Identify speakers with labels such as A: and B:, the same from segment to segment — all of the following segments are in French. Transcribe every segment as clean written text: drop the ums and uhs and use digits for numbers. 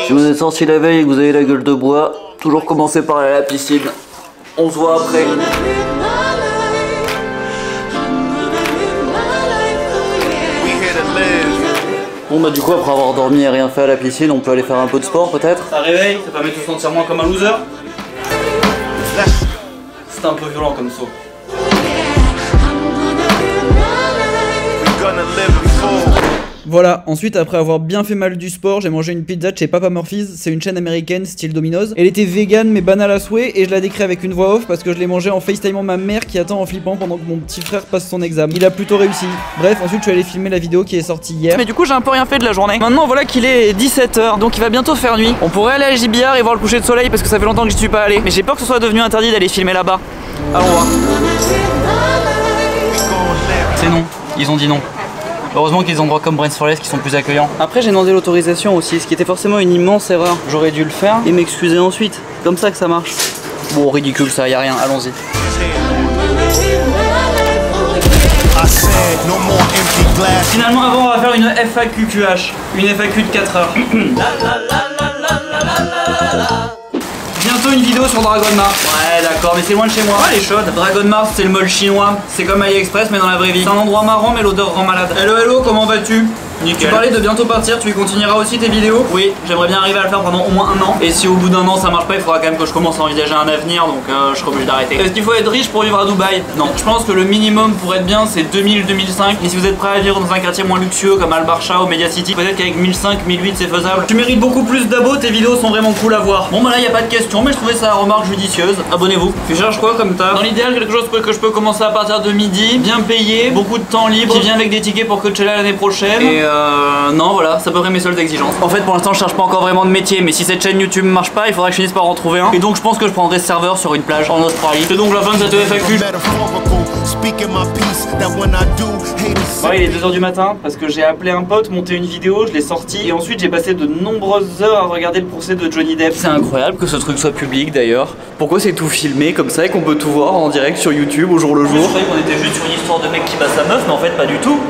A: Si vous êtes sorti la veille et que vous avez la gueule de bois, toujours commencer par aller à la piscine. On se voit après. Bon bah du coup après avoir dormi et rien fait à la piscine, on peut aller faire un peu de sport peut-être.
B: Ça réveille, ça permet de se sentir moins comme un loser. C'était un peu violent comme saut.
C: Voilà, ensuite après avoir bien fait mal du sport, j'ai mangé une pizza de chez Papa Murphy's, c'est une chaîne américaine style Domino's. Elle était vegan mais banale à souhait et je la décris avec une voix off parce que je l'ai mangée en FaceTimant ma mère qui attend en flippant pendant que mon petit frère passe son examen. Il a plutôt réussi. Bref, ensuite je suis allé filmer la vidéo qui est sortie hier.
B: Mais du coup j'ai un peu rien fait de la journée. Maintenant voilà qu'il est 17 h, donc il va bientôt faire nuit. On pourrait aller à JBR et voir le coucher de soleil parce que ça fait longtemps que j'y suis pas allé. Mais j'ai peur que ce soit devenu interdit d'aller filmer là-bas. Allons voir. C'est non, ils ont dit non. Heureusement qu'il y a des endroits comme Brains for Less qui sont plus accueillants. Après j'ai demandé l'autorisation aussi, ce qui était forcément une immense erreur. J'aurais dû le faire et m'excuser ensuite. Comme ça que ça marche. Bon ridicule ça, y a rien, allons-y. Finalement avant on va faire une FAQ QH. Une FAQ de 4 heures. Bientôt une vidéo sur Dragon Mars. Ouais d'accord, mais c'est loin de chez moi. Elle est chaude. Dragon Mars c'est le mall chinois. C'est comme AliExpress mais dans la vraie vie. C'est un endroit marrant mais l'odeur rend malade. Hello hello, comment vas-tu? Nickel. Tu parlais de bientôt partir, tu y continueras aussi tes vidéos? Oui, j'aimerais bien arriver à le faire pendant au moins un an. Et si au bout d'un an ça marche pas, il faudra quand même que je commence à envisager un avenir, donc je serai obligé d'arrêter. Est-ce qu'il faut être riche pour vivre à Dubaï? Non, je pense que le minimum pour être bien c'est 2000-2005. Et si vous êtes prêt à vivre dans un quartier moins luxueux comme Al Barsha ou Media City, peut-être qu'avec 1005-1008 c'est faisable. Tu mérites beaucoup plus d'abos, tes vidéos sont vraiment cool à voir. Bon bah là y a pas de question, mais je trouvais ça remarque judicieuse. Abonnez-vous. Tu cherches quoi comme taf? Dans l'idéal quelque chose que je peux commencer à partir de midi, bien payé, beaucoup de temps libre, qui vient avec des tickets pour Coachella l'année prochaine. Et non voilà, c'est à peu près mes seules exigences. En fait pour l'instant je cherche pas encore vraiment de métier, mais si cette chaîne YouTube marche pas, il faudra que je finisse par en trouver un. Et donc je pense que je prendrai ce serveur sur une plage en Australie. C'est donc la fin de cette FAQ. Bon, il est 2 h du matin parce que j'ai appelé un pote, monté une vidéo, je l'ai sortie et ensuite j'ai passé de nombreuses heures à regarder le procès de Johnny Depp. C'est incroyable que ce truc soit public d'ailleurs. Pourquoi c'est tout filmé comme ça et qu'on peut tout voir en direct sur YouTube au jour le jour? Je croyais qu'on était juste sur une histoire de mec qui bat sa meuf, mais en fait pas du tout.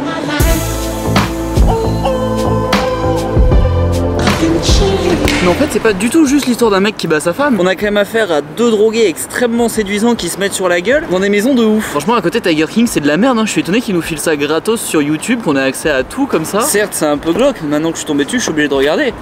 B: Mais en fait c'est pas du tout juste l'histoire d'un mec qui bat sa femme. On a quand même affaire à 2 drogués extrêmement séduisants qui se mettent sur la gueule dans des maisons de ouf. Franchement à côté Tiger King c'est de la merde hein. Je suis étonné qu'ils nous filent ça gratos sur YouTube, qu'on a accès à tout comme ça. Certes c'est un peu glauque, maintenant que je suis tombé dessus je suis obligé de regarder.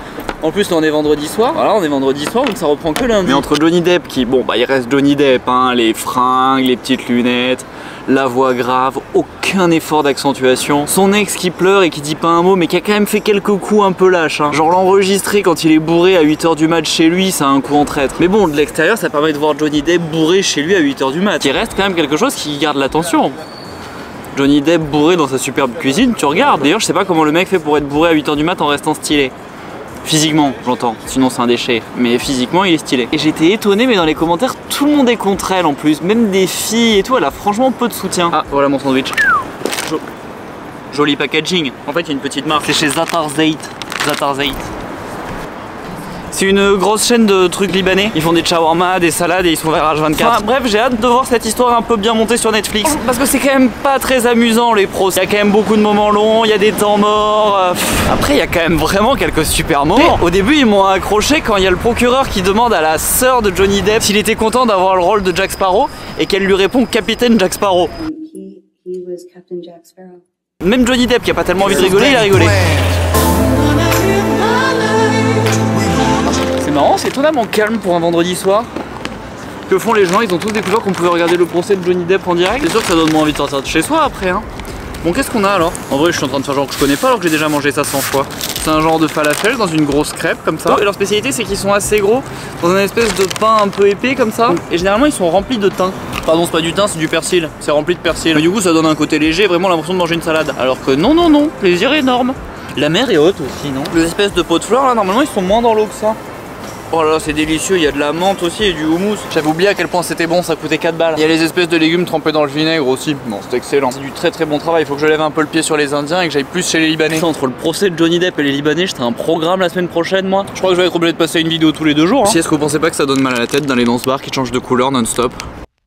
B: En plus là on est vendredi soir, voilà on est vendredi soir donc ça reprend que lundi. Mais entre Johnny Depp qui, bon bah il reste Johnny Depp hein, les fringues, les petites lunettes, la voix grave, aucun effort d'accentuation. Son ex qui pleure et qui dit pas un mot mais qui a quand même fait quelques coups un peu lâches hein. Genre l'enregistrer quand il est bourré à 8 h du mat chez lui, ça a un coup en traître. Mais bon de l'extérieur ça permet de voir Johnny Depp bourré chez lui à 8 h du mat. Il reste quand même quelque chose qui garde l'attention. Johnny Depp bourré dans sa superbe cuisine, tu regardes. D'ailleurs je sais pas comment le mec fait pour être bourré à 8 h du mat en restant stylé. Physiquement, j'entends, sinon c'est un déchet, mais physiquement il est stylé. Et j'étais étonné, mais dans les commentaires, tout le monde est contre elle en plus, même des filles et tout, elle a franchement peu de soutien. Ah, voilà mon sandwich. Joli packaging. En fait, il y a une petite marque, c'est chez Zatarzeit. Zatarzeit. C'est une grosse chaîne de trucs libanais. Ils font des shawarma, des salades et ils sont vers H24. Enfin, bref, j'ai hâte de voir cette histoire un peu bien montée sur Netflix. Parce que c'est quand même pas très amusant les pros. Il y a quand même beaucoup de moments longs, il y a des temps morts. Après, il y a quand même vraiment quelques super moments. Au début, ils m'ont accroché quand il y a le procureur qui demande à la sœur de Johnny Depp s'il était content d'avoir le rôle de Jack Sparrow et qu'elle lui répond Capitaine Jack Sparrow. Même Johnny Depp qui a pas tellement envie de rigoler, il a rigolé. C'est marrant, c'est étonnamment calme pour un vendredi soir. Que font les gens? Ils ont tous découvert qu'on pouvait regarder le procès de Johnny Depp en direct. C'est sûr que ça donne moins envie de sortir de chez soi après hein. Bon qu'est-ce qu'on a alors? En vrai je suis en train de faire genre que je connais pas alors que j'ai déjà mangé ça 100 fois. C'est un genre de falafel dans une grosse crêpe comme ça. Et leur spécialité c'est qu'ils sont assez gros, dans une espèce de pain un peu épais comme ça. Et généralement ils sont remplis de thym. Pardon c'est pas du thym, c'est du persil. C'est rempli de persil. Mais du coup ça donne un côté léger, vraiment l'impression de manger une salade. Alors que non non non, plaisir énorme. La mer est haute aussi non? Les espèces de pots de fleurs là normalement ils sont moins dans l'eau que ça. Oh là là c'est délicieux, il y a de la menthe aussi et du houmous. J'avais oublié à quel point c'était bon, ça coûtait 4 balles. Il y a les espèces de légumes trempés dans le vinaigre aussi. Bon c'est excellent. C'est du très très bon travail, il faut que je lève un peu le pied sur les Indiens et que j'aille plus chez les Libanais. Entre le procès de Johnny Depp et les Libanais, j'étais un programme la semaine prochaine moi. Je crois que je vais être obligé de passer une vidéo tous les 2 jours hein. Si est-ce que vous pensez pas que ça donne mal à la tête dans les danse bars qui changent de couleur non-stop?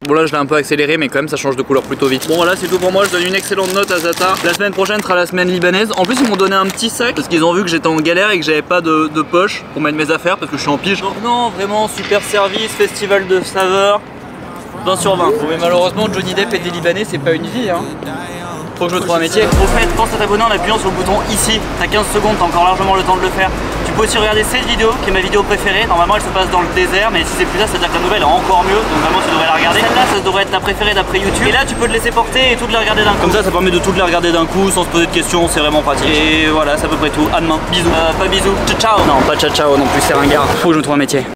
B: Bon là je l'ai un peu accéléré mais quand même ça change de couleur plutôt vite. Bon voilà c'est tout pour moi, je donne une excellente note à Zata. La semaine prochaine sera la semaine libanaise. En plus ils m'ont donné un petit sac parce qu'ils ont vu que j'étais en galère et que j'avais pas de poche pour mettre mes affaires parce que je suis en pige. Donc non vraiment super service, festival de saveurs, 20 sur 20. Bon mais malheureusement Johnny Depp et des Libanais c'est pas une vie hein. Faut que je me trouve un métier. Au fait, pense à t'abonner en appuyant sur le bouton ici. T'as 15 secondes, t'as encore largement le temps de le faire. Tu peux aussi regarder cette vidéo, qui est ma vidéo préférée. Normalement, elle se passe dans le désert, mais si c'est plus ça, ça veut dire que la nouvelle est encore mieux. Donc vraiment, tu devrais la regarder. Celle-là, ça devrait être ta préférée d'après YouTube. Et là, tu peux te laisser porter et toutes les regarder d'un coup. Comme ça permet de toutes les regarder d'un coup, sans se poser de questions. C'est vraiment pratique. Et voilà, c'est à peu près tout. À demain. Bisous. Pas bisous. Ciao ciao. Non, pas ciao ciao non plus, c'est ringard. Faut que je me trouve un métier.